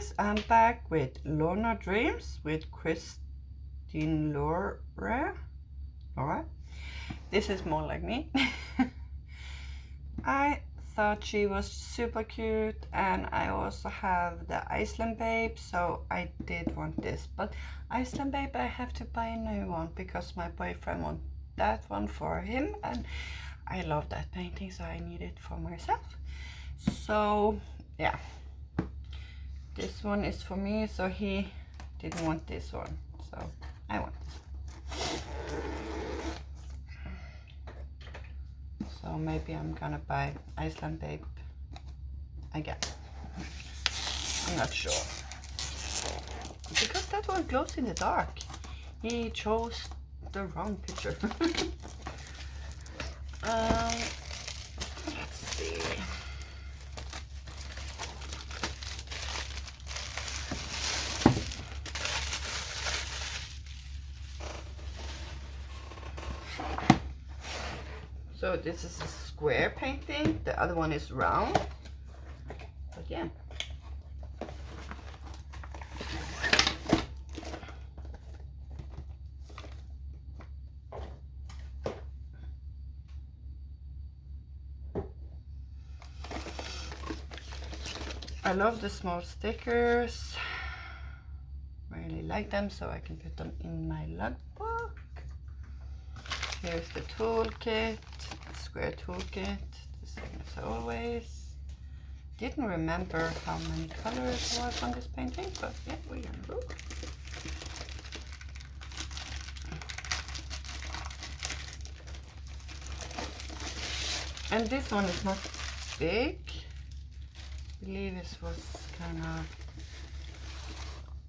guys, I'm back with Lola Dreams with Christina Lorre. Alright, this is more like me. I thought she was super cute, and I also have the Iceland Babe, so I did want this. But Iceland Babe, I have to buy a new one because my boyfriend wants that one for him, and I love that painting, so I need it for myself. So yeah, this one is for me, so he didn't want this one, so I want this. So maybe I'm gonna buy Iceland Babe again. I'm not sure, because that one glows in the dark. He chose the wrong picture. Let's see. So this is a square painting, the other one is round, but yeah. I love the small stickers, really like them, so I can put them in my logbook. Here's the toolkit, square toolkit, the same as always. Didn't remember how many colors was on this painting, but yeah, we know. And this one is not big. I believe this was kind of,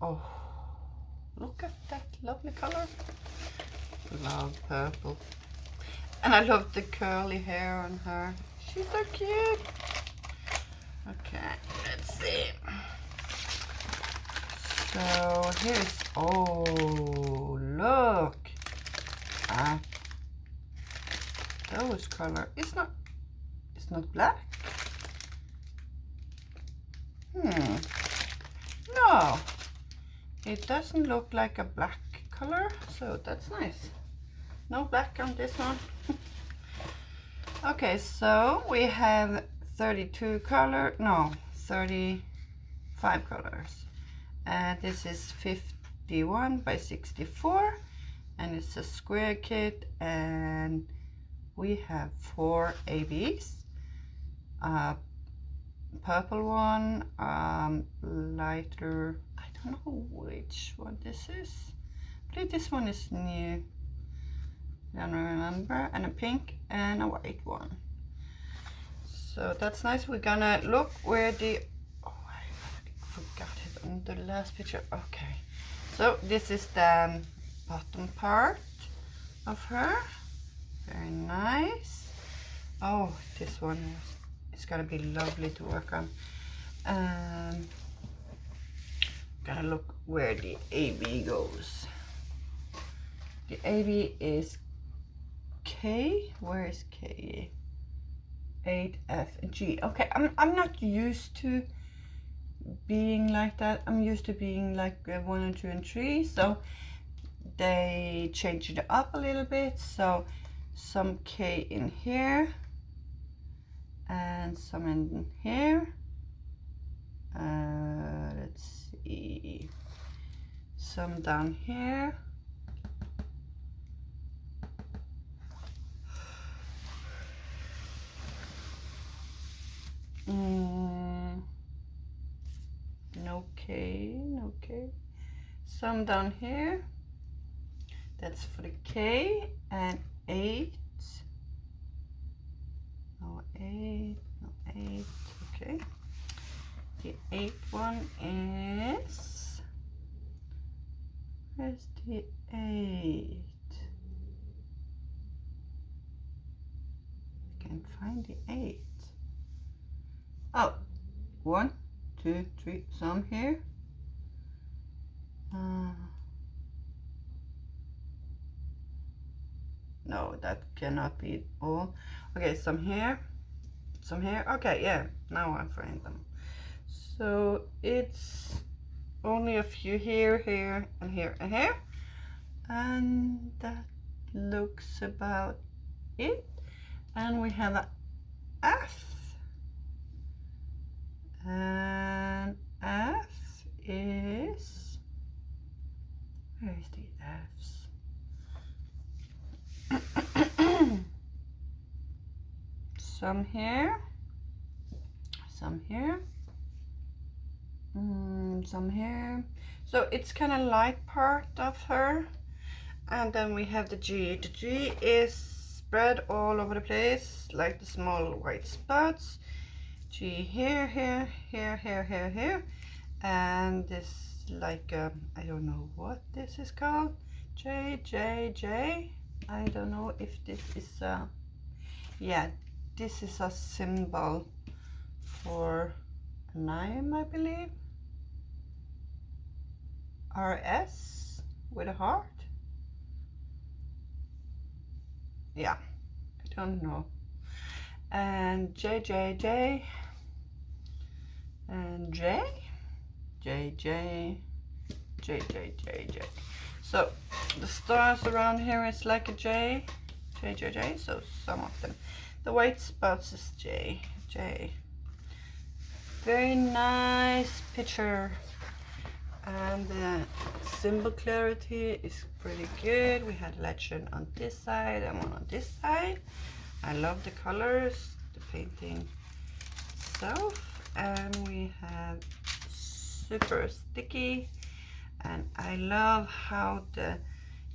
oh, look at that lovely color. Love purple. And I love the curly hair on her. She's so cute. Okay, let's see. So here's, oh, look at those color. It's not black. No, it doesn't look like a black color, so that's nice. No black on this one. Okay, so we have 35 colors. And this is 51 by 64, and it's a square kit, and we have 4 ABs. Purple one, lighter, I don't know which one this is. I believe this one is new. I don't remember, and a pink and a white one. So that's nice. We're gonna look where the, oh, I forgot it on the last picture. Okay, so this is the bottom part of her. Very nice. Oh, this one is gonna be lovely to work on. Gonna look where the AB goes. The AB is K. Where is K? 8, F, and G. Okay, I'm not used to being like that. I'm used to being like 1 and 2 and 3. So they changed it up a little bit. So some K in here and some in here. Let's see. Some down here. No K, no K. Some down here. That's for the K, and 8. No 8, no 8. Okay. The 8 one is. Where's the 8? I can't find the 8. Oh, 1, 2, 3, some here. No, that cannot be all. Okay, some here, some here. Okay, yeah, now I find them. So it's only a few here, here, and here, and here. And that looks about it. And we have a F. And F is, where is the F's? Some here, some here, some here. So it's kind of light part of her. And then we have the G. The G is spread all over the place, like the small white spots. G here, here, here, here, here, here. And this, like, I don't know what this is called. J, J, J. I don't know if this is a, yeah, this is a symbol for a name, I believe. RS with a heart. Yeah, I don't know. And J, J, J. And J, J, J, J, J, J, J. So the stars around here is like a J, J, J, J. So some of them. The white spots is J, J. Very nice picture. And the symbol clarity is pretty good. We had legend on this side and one on this side. I love the colors, the painting itself. And we have super sticky. And I love how the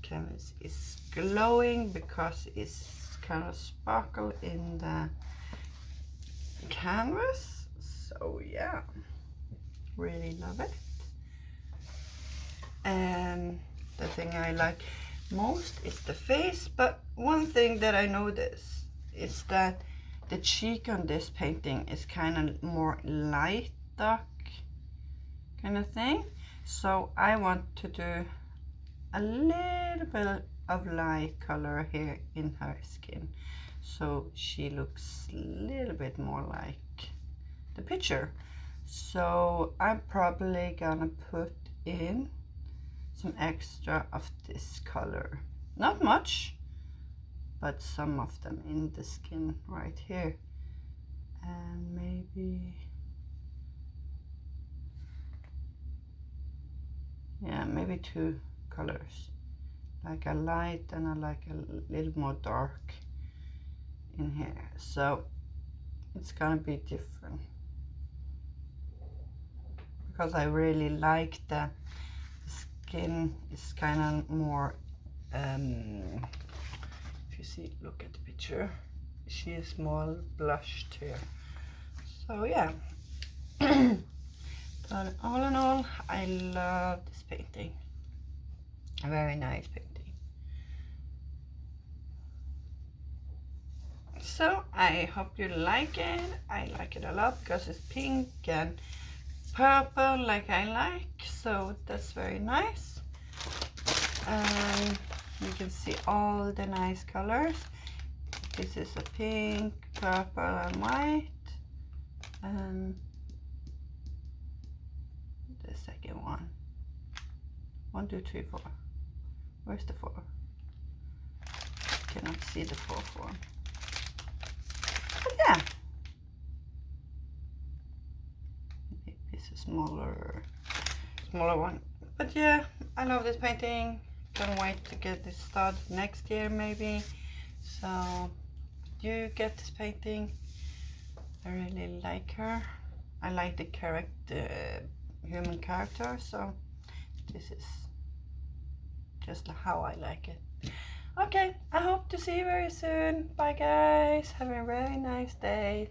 canvas is glowing because it's kind of sparkle in the canvas. So yeah, really love it. And the thing I like most is the face, but one thing that I notice is that the cheek on this painting is kind of more light dark kind of thing. So I want to do a little bit of light color here in her skin, so she looks a little bit more like the picture. So I'm probably gonna put in some extra of this color, not much, but some of them in the skin right here. And maybe, yeah, maybe two colors, like a light and a like a little more dark in here. So it's gonna be different because I really like the skin is kind of more, if you see, look at the picture, she is more blushed here. So yeah. But all in all, I love this painting. A very nice painting. So I hope you like it. I like it a lot because it's pink and purple like I like, so that's very nice. And you can see all the nice colors. This is a pink, purple and white, and the second one. 1, 2, 3, 4. Where's the 4? Cannot see the 4th one. But yeah, it's a smaller one. But yeah, I love this painting. Can't wait to get this started next year maybe. So you get this painting. I really like her. I like the character, human character. So this is just how I like it. Okay, I hope to see you very soon. Bye guys. Have a very nice day.